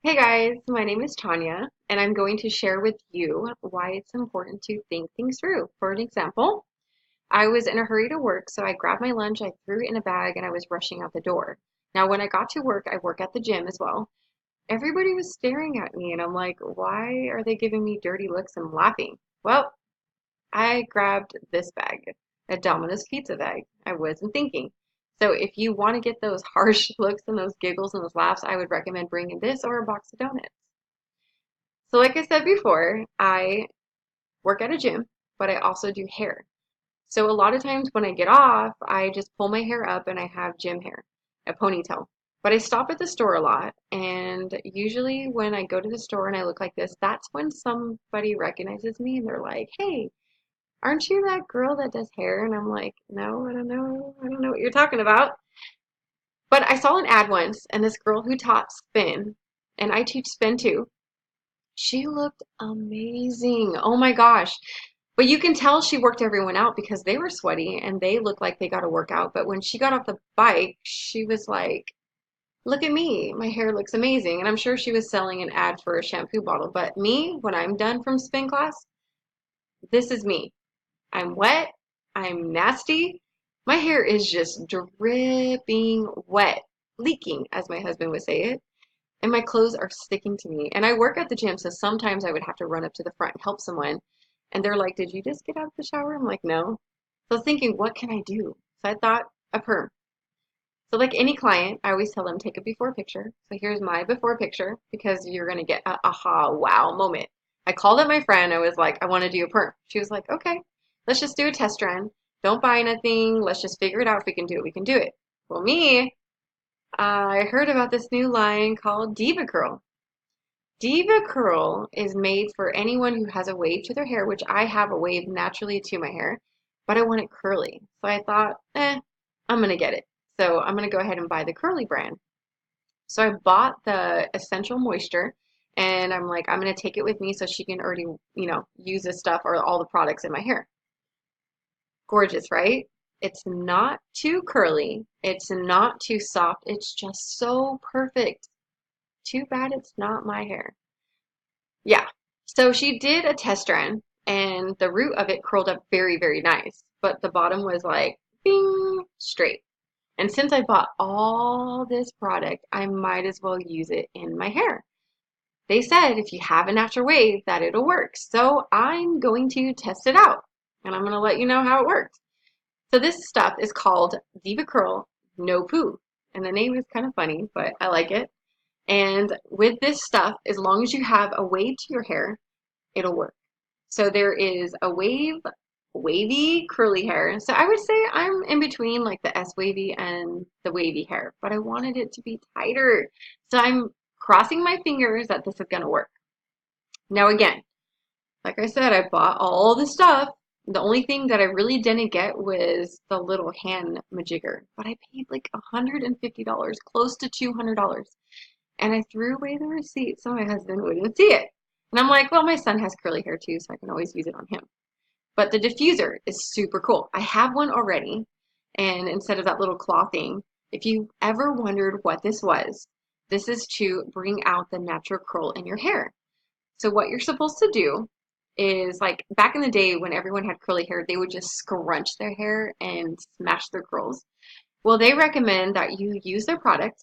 Hey guys, my name is Tanya, and I'm going to share with you why it's important to think things through. For an example, I was in a hurry to work, so I grabbed my lunch, I threw it in a bag, and I was rushing out the door. Now, when I got to work, I work at the gym as well. Everybody was staring at me, and I'm like, why are they giving me dirty looks and laughing? Well, I grabbed this bag, a Domino's pizza bag. I wasn't thinking. So if you want to get those harsh looks and those giggles and those laughs, I would recommend bringing this or a box of donuts. So like I said before, I work at a gym, but I also do hair. So a lot of times when I get off, I just pull my hair up and I have gym hair, a ponytail. But I stop at the store a lot, and usually when I go to the store and I look like this, that's when somebody recognizes me and they're like, "Hey, aren't you that girl that does hair?" And I'm like, "No, I don't know. I don't know what you're talking about." But I saw an ad once, and this girl who taught spin, and I teach spin too, she looked amazing. Oh my gosh. But you can tell she worked everyone out because they were sweaty and they looked like they got a workout. But when she got off the bike, she was like, "Look at me. My hair looks amazing." And I'm sure she was selling an ad for a shampoo bottle. But me, when I'm done from spin class, this is me. I'm wet. I'm nasty. My hair is just dripping wet, leaking, as my husband would say it. And my clothes are sticking to me. And I work at the gym, so sometimes I would have to run up to the front and help someone. And they're like, "Did you just get out of the shower?" I'm like, "No." So I was thinking, what can I do? So I thought a perm. So like any client, I always tell them take a before picture. So here's my before picture because you're gonna get a aha wow moment. I called up my friend. I was like, "I want to do a perm." She was like, "Okay, let's just do a test run. Don't buy anything. Let's just figure it out. If we can do it, we can do it." Well, me, I heard about this new line called Diva Curl. Diva Curl is made for anyone who has a wave to their hair, which I have a wave naturally to my hair, but I want it curly. So I thought, I'm gonna get it. So I'm gonna go ahead and buy the curly brand. So I bought the Essential Moisture, and I'm like, I'm gonna take it with me so she can already, use this stuff or all the products in my hair. Gorgeous, right? It's not too curly. It's not too soft. It's just so perfect. Too bad it's not my hair. Yeah. So she did a test run and the root of it curled up very, very nice, but the bottom was like bing straight. And since I bought all this product, I might as well use it in my hair. They said if you have a natural wave that it'll work. So I'm going to test it out and I'm going to let you know how it works. So this stuff is called Diva Curl No Poo. And the name is kind of funny, but I like it. And with this stuff, as long as you have a wave to your hair, it'll work. So there is a wavy, curly hair. So I would say I'm in between like the S wavy and the wavy hair, but I wanted it to be tighter. So I'm crossing my fingers that this is going to work. Now, again, like I said, I bought all the stuff. The only thing that I really didn't get was the little hand majigger, but I paid like $150, close to $200. And I threw away the receipt so my husband wouldn't see it. And I'm like, well, my son has curly hair too, so I can always use it on him. But the diffuser is super cool. I have one already, and instead of that little claw thing, if you ever wondered what this is to bring out the natural curl in your hair. So what you're supposed to do is like back in the day when everyone had curly hair, they would just scrunch their hair and smash their curls. Well, they recommend that you use their product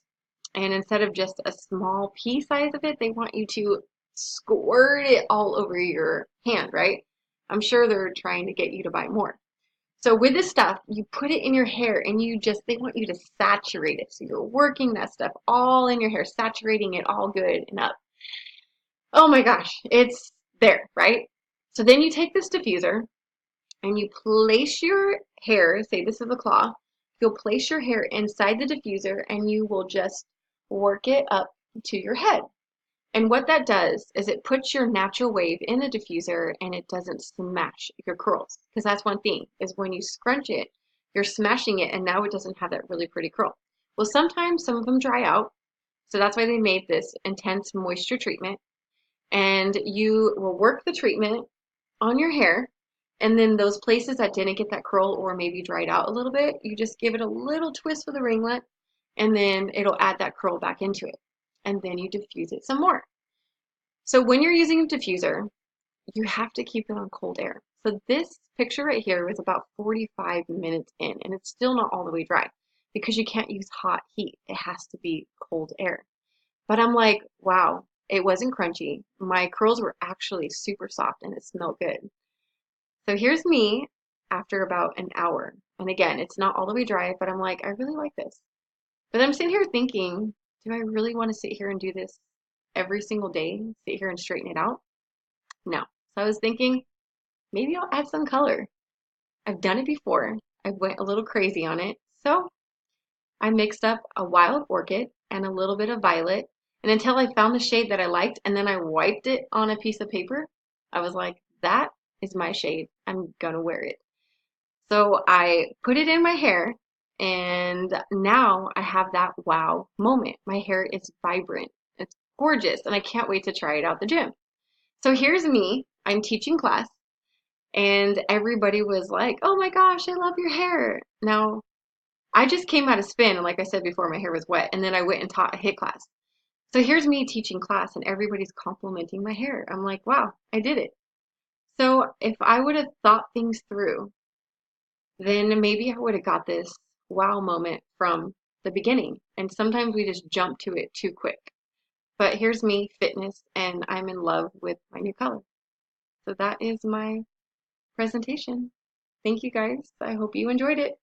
and instead of just a small pea size of it, they want you to squirt it all over your hand, right? I'm sure they're trying to get you to buy more. So with this stuff, you put it in your hair and they want you to saturate it. So you're working that stuff all in your hair, saturating it all good and up. Oh my gosh, it's there, right? So then you take this diffuser and you place your hair, say this is a claw, you'll place your hair inside the diffuser and you will just work it up to your head. And what that does is it puts your natural wave in the diffuser and it doesn't smash your curls. Because that's one thing, is when you scrunch it, you're smashing it and now it doesn't have that really pretty curl. Well, sometimes some of them dry out. So that's why they made this intense moisture treatment. And you will work the treatment on your hair. And then those places that didn't get that curl or maybe dried out a little bit, you just give it a little twist with a ringlet and then it'll add that curl back into it. and then you diffuse it some more. So when you're using a diffuser, you have to keep it on cold air. So this picture right here was about 45 minutes in, and it's still not all the way dry because you can't use hot heat. It has to be cold air. But I'm like, wow, it wasn't crunchy. My curls were actually super soft and it smelled good. So here's me after about an hour. And again, it's not all the way dry, but I'm like, I really like this. But I'm sitting here thinking, do I really want to sit here and do this every single day? Sit here and straighten it out? No. So I was thinking, maybe I'll add some color. I've done it before. I went a little crazy on it. So I mixed up a wild orchid and a little bit of violet. And until I found the shade that I liked, and then I wiped it on a piece of paper, I was like, that is my shade. I'm gonna wear it. So I put it in my hair, and now I have that wow moment. My hair is vibrant. It's gorgeous, and I can't wait to try it out the gym. So here's me. I'm teaching class, and everybody was like, "Oh my gosh, I love your hair." Now, I just came out of spin, and like I said before, my hair was wet, and then I went and taught a HIIT class. So here's me teaching class, and everybody's complimenting my hair. I'm like, wow, I did it. So if I would have thought things through, then maybe I would have got this wow moment from the beginning. And sometimes we just jump to it too quick. But here's me, fitness, and I'm in love with my new color. So that is my presentation. Thank you guys. I hope you enjoyed it.